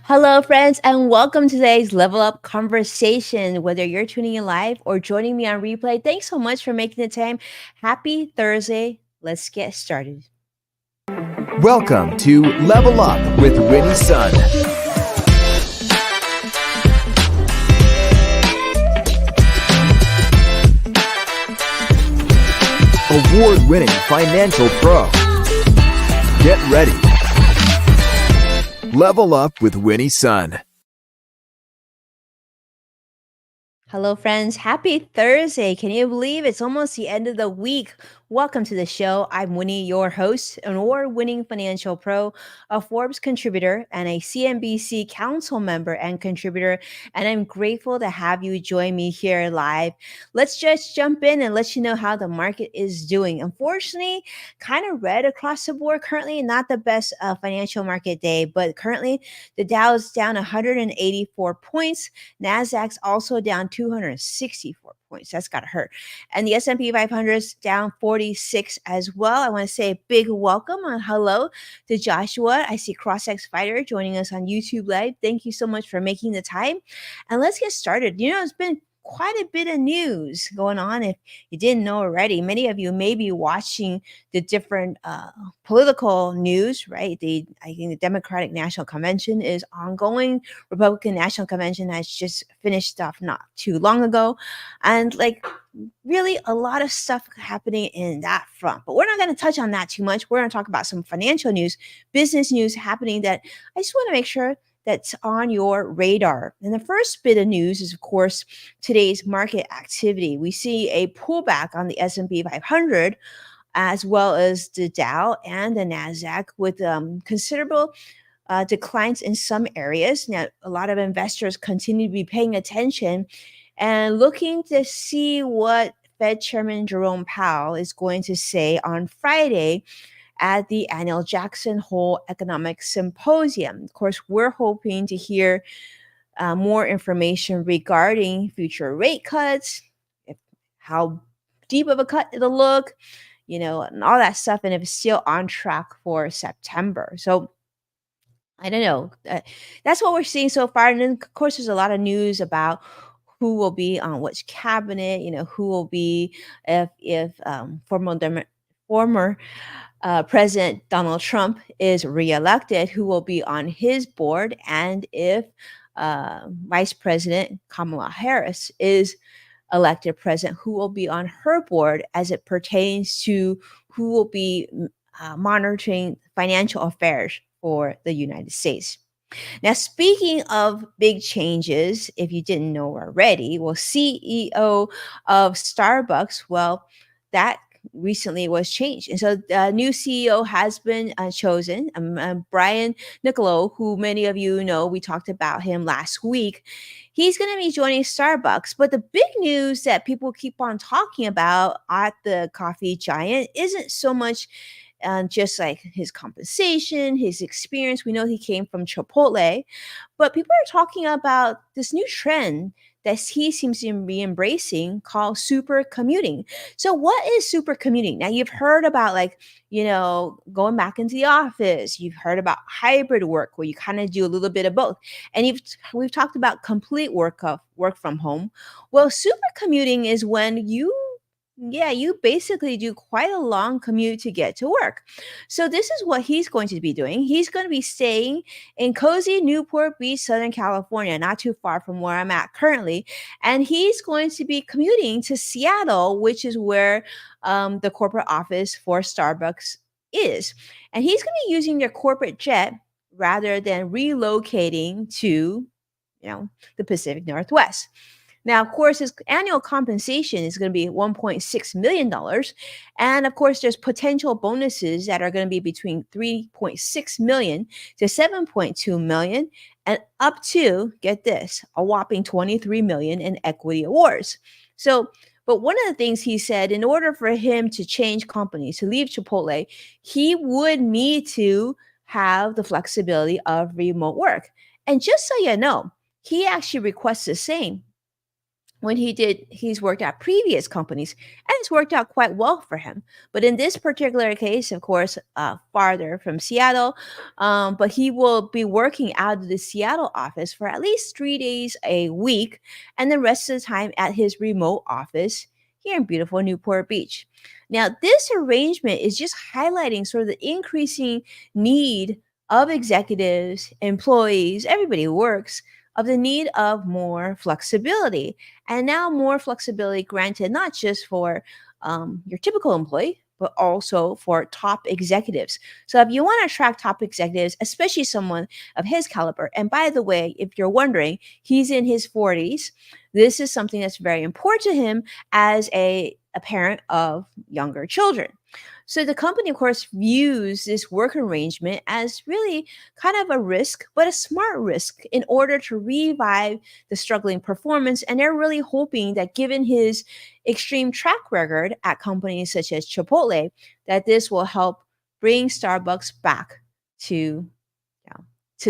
Hello, friends, and welcome to today's Level Up conversation. Whether you're tuning in live or joining me on replay, thanks so much for making the time. Happy Thursday. Let's get started. Welcome to Level Up with Winnie's son. Award-winning financial pro. Get ready. Level Up with Winnie's son. Hello, friends. Happy Thursday. Can you believe it's almost the end of the week? Welcome to the show. I'm Winnie, your host, an award winning financial pro, a Forbes contributor, and a CNBC council member and contributor. And I'm grateful to have you join me here live. Let's just jump in and let you know how the market is doing. Unfortunately, kind of red across the board. Currently, not the best financial market day, but currently the Dow is down 184 points. Nasdaq's also down 264 points. That's got to hurt. And the S&P 500 is down 46 as well. I want to say a big welcome and hello to Joshua. I see CrossX Fighter joining us on YouTube Live. Thank you so much for making the time. And let's get started. It's been quite a bit of news going on. If you didn't know already, many of you may be watching the different political news, right? I think the Democratic National Convention is ongoing. Republican National Convention has just finished up not too long ago. And really a lot of stuff happening in that front. But we're not going to touch on that too much. We're going to talk about some financial news, business news happening that I just want to make sure that's on your radar. And the first bit of news is, of course, today's market activity. We see a pullback on the S&P 500 as well as the Dow and the Nasdaq with considerable declines in some areas. Now, a lot of investors continue to be paying attention and looking to see what Fed Chairman Jerome Powell is going to say on Friday at the annual Jackson Hole Economic Symposium. Of course, we're hoping to hear more information regarding future rate cuts, how deep of a cut it'll look, and all that stuff, and if it's still on track for September. So I don't know. That's what we're seeing so far. And then, of course, there's a lot of news about who will be on which cabinet, who will be if former President Donald Trump is reelected, who will be on his board, and if Vice President Kamala Harris is elected president, who will be on her board as it pertains to who will be monitoring financial affairs for the United States. Now, speaking of big changes, if you didn't know already, CEO of Starbucks, that recently was changed. And so the new CEO has been chosen, Brian Niccolo, who many of you know, we talked about him last week. He's going to be joining Starbucks. But the big news that people keep on talking about at the coffee giant isn't so much just like his compensation, his experience. We know he came from Chipotle, but people are talking about this new trend that he seems to be embracing called super commuting. So what is super commuting? Now you've heard about going back into the office. You've heard about hybrid work where you kind of do a little bit of both. And we've talked about complete work from home. Well, super commuting is when you basically do quite a long commute to get to work. So this is what he's going to be doing. He's going to be staying in cozy Newport Beach, Southern California, not too far from where I'm at currently. And he's going to be commuting to Seattle, which is where the corporate office for Starbucks is. And he's going to be using their corporate jet rather than relocating to, the Pacific Northwest. Now, of course, his annual compensation is going to be $1.6 million. And of course, there's potential bonuses that are going to be between $3.6 million to $7.2 million and up to, get this, a whopping $23 million in equity awards. But one of the things he said, in order for him to change companies, to leave Chipotle, he would need to have the flexibility of remote work. And just so you know, he actually requests the same when he's worked at previous companies, and it's worked out quite well for him. But in this particular case, of course, farther from Seattle, but he will be working out of the Seattle office for at least 3 days a week, and the rest of the time at his remote office here in beautiful Newport Beach. Now, this arrangement is just highlighting sort of the increasing need of executives, employees, everybody who works, of the need of more flexibility, and now more flexibility granted not just for your typical employee, but also for top executives. So if you want to attract top executives, especially someone of his caliber, and by the way, if you're wondering, he's in his 40s, this is something that's very important to him as a parent of younger children. So the company, of course, views this work arrangement as really kind of a risk, but a smart risk in order to revive the struggling performance. And they're really hoping that given his extreme track record at companies such as Chipotle, that this will help bring Starbucks back to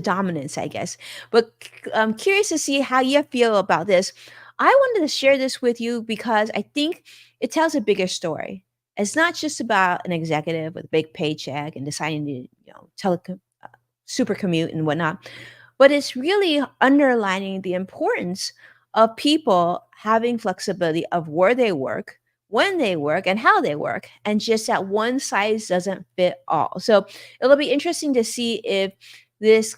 dominance, I guess. But I'm curious to see how you feel about this. I wanted to share this with you because I think it tells a bigger story. It's not just about an executive with a big paycheck and deciding to, super commute and whatnot, but it's really underlining the importance of people having flexibility of where they work, when they work, and how they work, and just that one size doesn't fit all. So it'll be interesting to see if this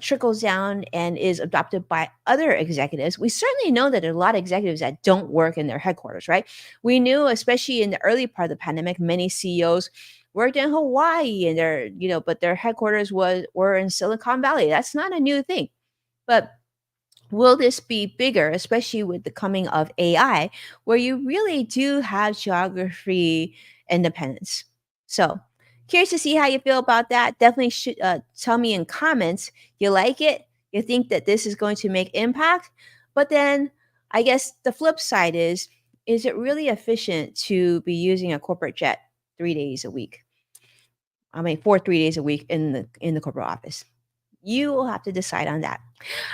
trickles down and is adopted by other executives. We certainly know that there are a lot of executives that don't work in their headquarters, right? We knew, especially in the early part of the pandemic, many CEOs worked in Hawaii and but their headquarters were in Silicon Valley. That's not a new thing. But will this be bigger, especially with the coming of AI, where you really do have geography independence? So, curious to see how you feel about that. Definitely should tell me in comments. You like it? You think that this is going to make impact? But then, I guess the flip side is it really efficient to be using a corporate jet 3 days a week? I mean, for 3 days a week in the corporate office. You will have to decide on that.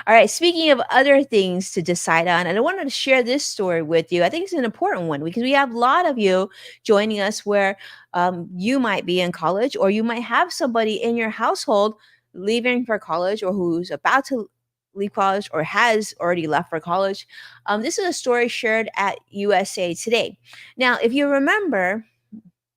All right. Speaking of other things to decide on, and I wanted to share this story with you. I think it's an important one because we have a lot of you joining us where you might be in college, or you might have somebody in your household leaving for college, or who's about to leave college, or has already left for college. This is a story shared at USA Today. Now, if you remember,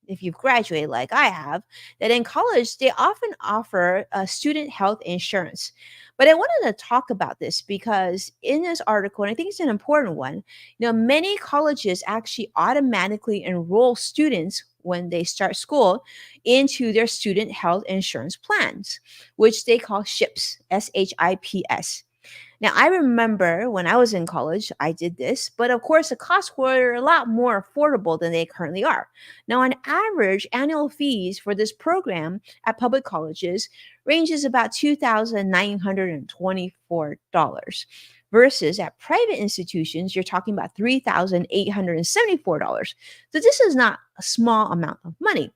if you've graduated like I have, that in college they often offer student health insurance. But I wanted to talk about this because in this article, and I think it's an important one, many colleges actually automatically enroll students when they start school into their student health insurance plans, which they call SHIPS, SHIPS. Now, I remember when I was in college, I did this, but of course, the costs were a lot more affordable than they currently are. Now, on average, annual fees for this program at public colleges ranges about $2,924 versus at private institutions, you're talking about $3,874. So this is not a small amount of money,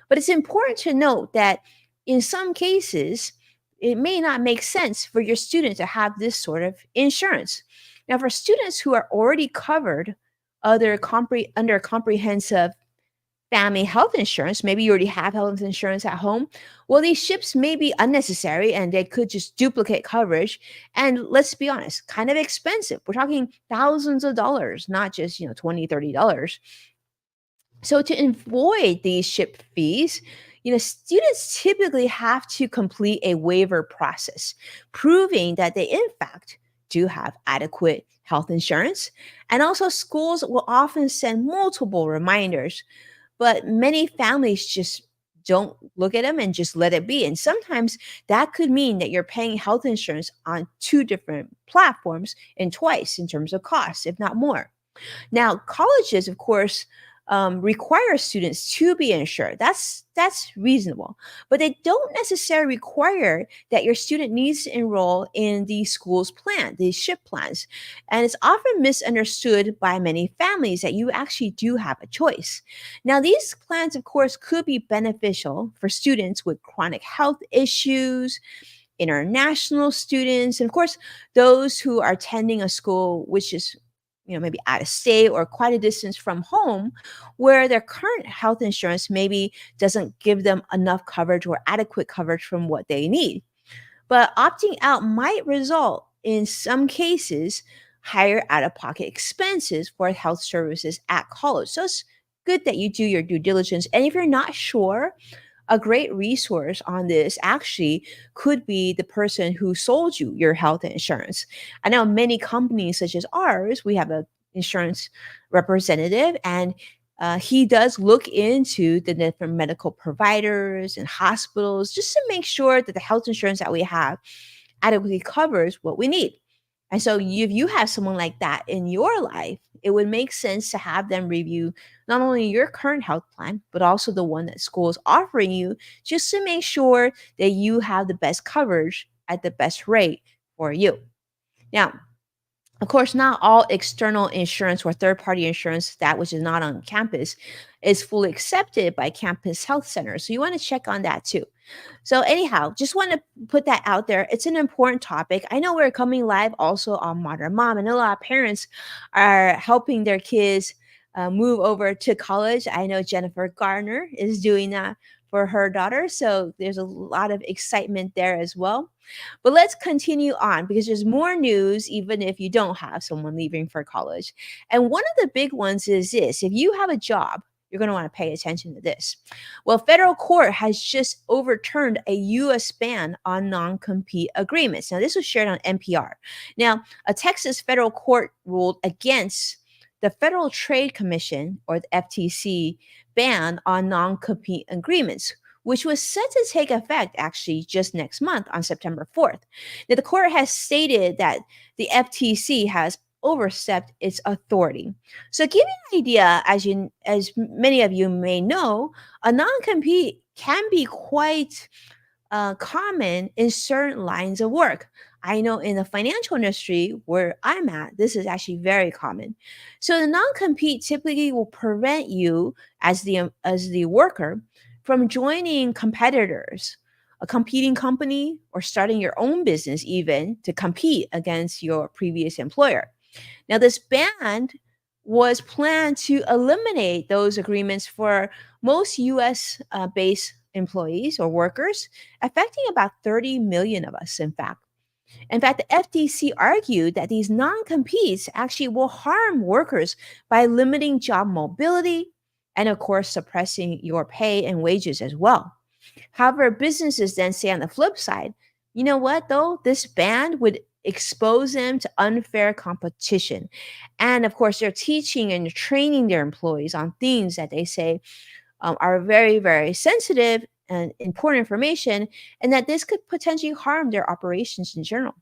but it's important to note that in some cases, it may not make sense for your student to have this sort of insurance. Now, for students who are already covered under comprehensive family health insurance, maybe you already have health insurance at home, well, these ships may be unnecessary and they could just duplicate coverage. And let's be honest, kind of expensive. We're talking thousands of dollars, not just, $20, $30. So to avoid these ship fees, students typically have to complete a waiver process, proving that they in fact do have adequate health insurance. And also schools will often send multiple reminders, but many families just don't look at them and just let it be. And sometimes that could mean that you're paying health insurance on two different platforms and twice in terms of costs, if not more. Now, colleges, of course, require students to be insured. That's reasonable, but they don't necessarily require that your student needs to enroll in the school's plan, these SHIP plans. And it's often misunderstood by many families that you actually do have a choice. Now, these plans, of course, could be beneficial for students with chronic health issues, international students, and of course, those who are attending a school which is maybe out of state or quite a distance from home, where their current health insurance maybe doesn't give them enough coverage or adequate coverage from what they need. But opting out might result in some cases higher out of pocket expenses for health services at college. So it's good that you do your due diligence. And if you're not sure, a great resource on this actually could be the person who sold you your health insurance. I know many companies such as ours, we have a insurance representative, and he does look into the different medical providers and hospitals just to make sure that the health insurance that we have adequately covers what we need. And so, if you have someone like that in your life, it would make sense to have them review not only your current health plan, but also the one that school is offering you, just to make sure that you have the best coverage at the best rate for you. Now, of course, not all external insurance or third party insurance, that which is not on campus, is fully accepted by campus health centers. So, you want to check on that too. So, anyhow, just want to put that out there. It's an important topic. I know we're coming live also on Modern Mom, and a lot of parents are helping their kids move over to college. I know Jennifer Garner is doing that for her daughter. So, there's a lot of excitement there as well. But let's continue on because there's more news, even if you don't have someone leaving for college. And one of the big ones is this: if you have a job, you're going to want to pay attention to this. Well, federal court has just overturned a U.S. ban on non-compete agreements. Now, this was shared on NPR. Now, a Texas federal court ruled against the Federal Trade Commission, or the FTC, ban on non-compete agreements, which was set to take effect actually just next month on September 4th. Now, the court has stated that the FTC has overstepped its authority. So, give you an idea, as many of you may know, a non-compete can be quite common in certain lines of work. I know in the financial industry where I'm at, this is actually very common. So the non-compete typically will prevent you as the worker from joining competitors, a competing company, or starting your own business even to compete against your previous employer. Now, this ban was planned to eliminate those agreements for most US based employees or workers, affecting about 30 million of us, in fact. In fact, the FTC argued that these non competes actually will harm workers by limiting job mobility and, of course, suppressing your pay and wages as well. However, businesses then say on the flip side, you know what, though? This ban would expose them to unfair competition. And of course, they're teaching and training their employees on things that they say are very, very sensitive and important information, and that this could potentially harm their operations in general.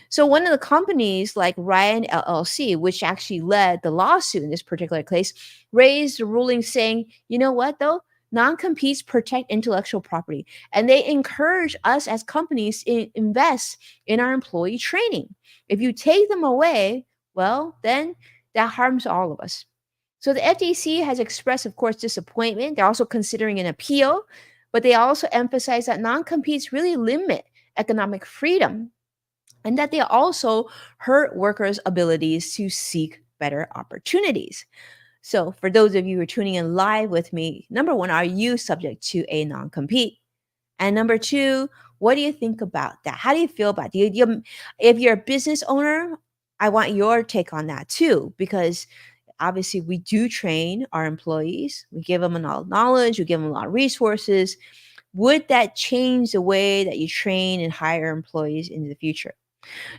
So one of the companies like Ryan LLC, which actually led the lawsuit in this particular case, raised a ruling saying, you know what though? Non-competes protect intellectual property, and they encourage us as companies to invest in our employee training. If you take them away, well, then that harms all of us. So the FTC has expressed, of course, disappointment. They're also considering an appeal, but they also emphasize that non-competes really limit economic freedom and that they also hurt workers' abilities to seek better opportunities. So, for those of you who are tuning in live with me, number one, are you subject to a non compete? And number two, what do you think about that? How do you feel about it? If you're a business owner, I want your take on that too, because obviously we do train our employees, we give them a lot of knowledge, we give them a lot of resources. Would that change the way that you train and hire employees in the future?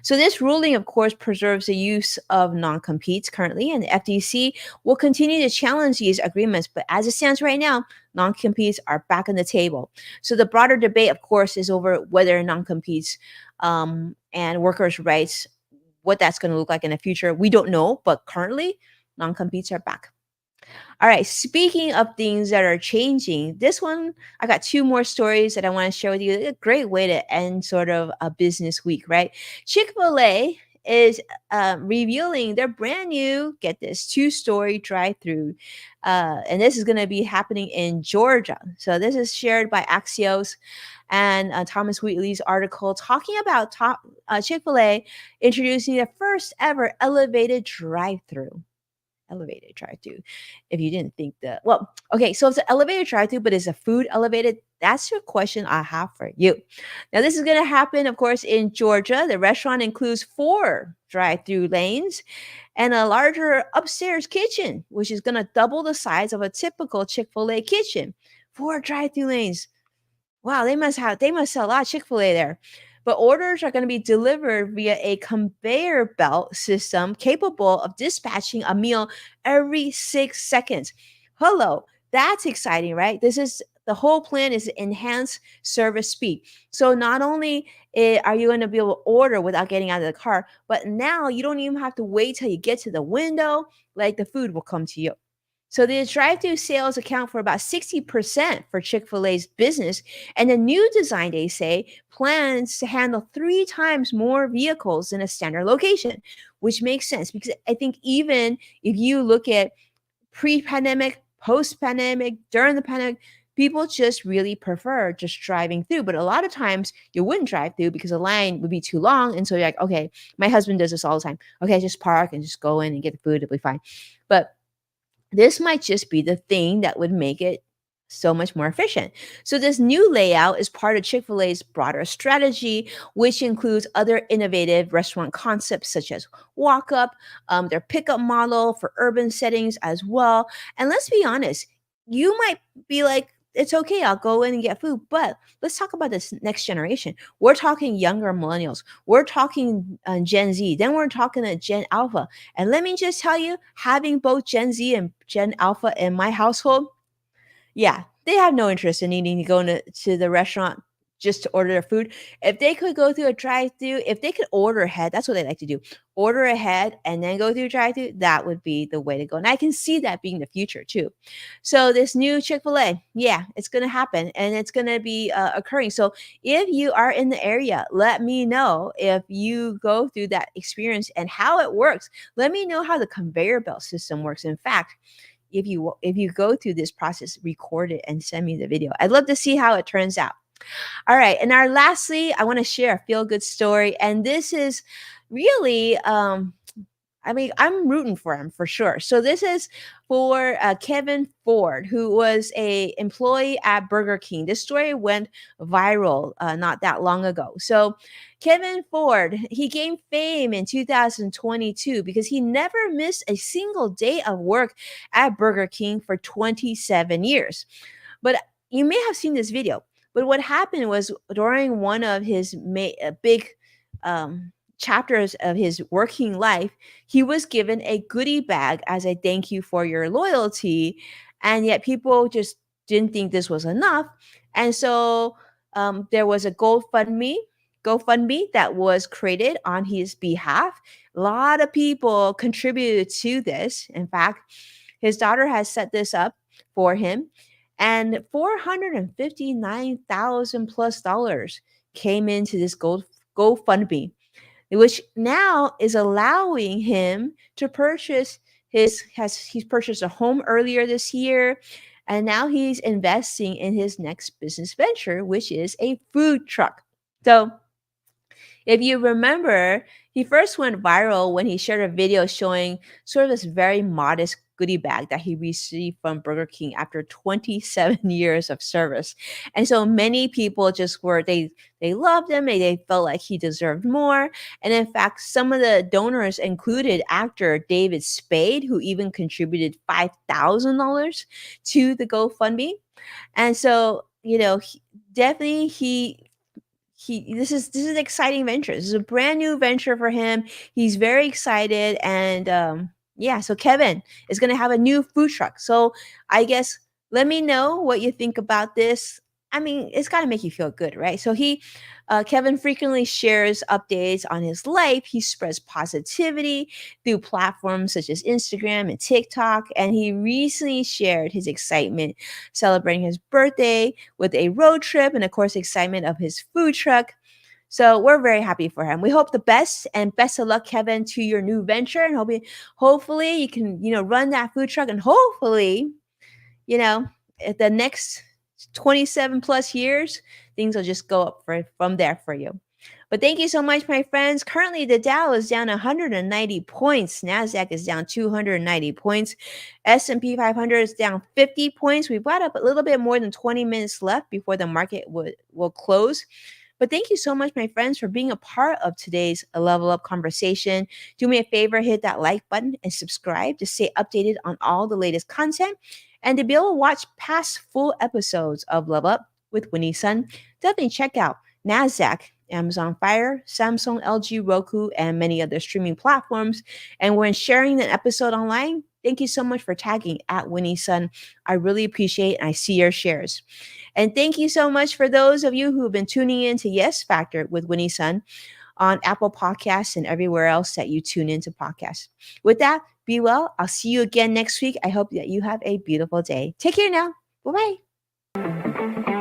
So this ruling, of course, preserves the use of non-competes currently, and the FTC will continue to challenge these agreements. But as it stands right now, non-competes are back on the table. So the broader debate, of course, is over whether non-competes and workers' rights, what that's going to look like in the future. We don't know, but currently, non-competes are back. All right, speaking of things that are changing, this one, I got two more stories that I want to share with you. A great way to end sort of a business week, right? Chick-fil-A is revealing their brand new, get this, two-story drive-through. And this is going to be happening in Georgia. So this is shared by Axios and Thomas Wheatley's article talking about Chick-fil-A introducing the first ever elevated drive-through. If you didn't think that, well, okay, so it's an elevated drive-through, but is a food elevated? That's your question I have for you. Now, this is going to happen, of course, in Georgia. The restaurant includes 4 drive-through lanes and a larger upstairs kitchen, which is going to double the size of a typical Chick-fil-A kitchen. 4 drive-through lanes. Wow, they must sell a lot of Chick-fil-A there. But orders are going to be delivered via a conveyor belt system capable of dispatching a meal every 6 seconds. Hello, that's exciting, right? This is the whole plan is to enhance service speed. So not only are you going to be able to order without getting out of the car, but now you don't even have to wait till you get to the window, like the food will come to you. So the drive-through sales account for about 60% for Chick-fil-A's business, and the new design, they say, plans to handle 3 times more vehicles in a standard location, which makes sense because I think even if you look at pre-pandemic, post-pandemic, during the pandemic, people just really prefer just driving through. But a lot of times you wouldn't drive through because the line would be too long. And so you're like, okay, my husband does this all the time. Okay, just park and just go in and get the food, it'll be fine. But this might just be the thing that would make it so much more efficient. So, this new layout is part of Chick fil A's broader strategy, which includes other innovative restaurant concepts such as walk up, their pickup model for urban settings as well. And let's be honest, you might be like, it's okay, I'll go in and get food. But let's talk about this next generation. We're talking younger millennials, we're talking Gen Z, then we're talking Gen Alpha. And let me just tell you, having both Gen Z and Gen Alpha in my household, yeah, they have no interest in needing to go to the restaurant just to order their food. If they could go through a drive-through, if they could order ahead, that's what they like to do. Order ahead and then go through a drive-through, that would be the way to go. And I can see that being the future too. So this new Chick-fil-A, yeah, it's going to happen and it's going to be occurring. So if you are in the area, let me know if you go through that experience and how it works. Let me know how the conveyor belt system works. In fact, if you go through this process, record it and send me the video. I'd love to see how it turns out. All right, and our lastly, I want to share a feel good story, and this is really I mean, I'm rooting for him for sure. So this is for Kevin Ford, who was a employee at Burger King. This story went viral not that long ago. So Kevin Ford, he gained fame in 2022 because he never missed a single day of work at Burger King for 27 years. But you may have seen this video. But what happened was during one of his big chapters of his working life, he was given a goodie bag as a thank you for your loyalty. And yet people just didn't think this was enough. And so there was a GoFundMe that was created on his behalf. A lot of people contributed to this. In fact, his daughter has set this up for him, and 459,000 plus dollars came into this GoFundMe, which now is allowing him to purchase he's purchased a home earlier this year, and now he's investing in his next business venture, which is a food truck. So if you remember, he first went viral when he shared a video showing sort of this very modest goodie bag that he received from Burger King after 27 years of service. And so many people just they loved him, they felt like he deserved more. And in fact, some of the donors included actor David Spade, who even contributed $5,000 to the GoFundMe. And so, definitely he this is an exciting venture. This is a brand new venture for him. He's very excited, and yeah, so Kevin is going to have a new food truck. So I guess let me know what you think about this. I mean, it's got to make you feel good, right? So Kevin frequently shares updates on his life. He spreads positivity through platforms such as Instagram and TikTok. And he recently shared his excitement celebrating his birthday with a road trip and, of course, excitement of his food truck. So we're very happy for him. We hope the best and best of luck, Kevin, to your new venture. And hopefully you can, run that food truck and hopefully, you know, at the next 27 plus years, things will just go up from there for you. But thank you so much, my friends. Currently, the Dow is down 190 points. Nasdaq is down 290 points. S&P 500 is down 50 points. We've got up a little bit more than 20 minutes left before the market will close. But thank you so much, my friends, for being a part of today's Level Up conversation. Do me a favor, hit that like button and subscribe to stay updated on all the latest content. And to be able to watch past full episodes of Level Up with Winnie Sun, definitely check out NASDAQ, Amazon Fire, Samsung, LG, Roku, and many other streaming platforms. And when sharing an episode online, thank you so much for tagging at Winnie Sun. I really appreciate it, and I see your shares. And thank you so much for those of you who have been tuning in to Yes Factor with Winnie Sun on Apple Podcasts and everywhere else that you tune into podcasts. With that, be well. I'll see you again next week. I hope that you have a beautiful day. Take care now. Bye bye.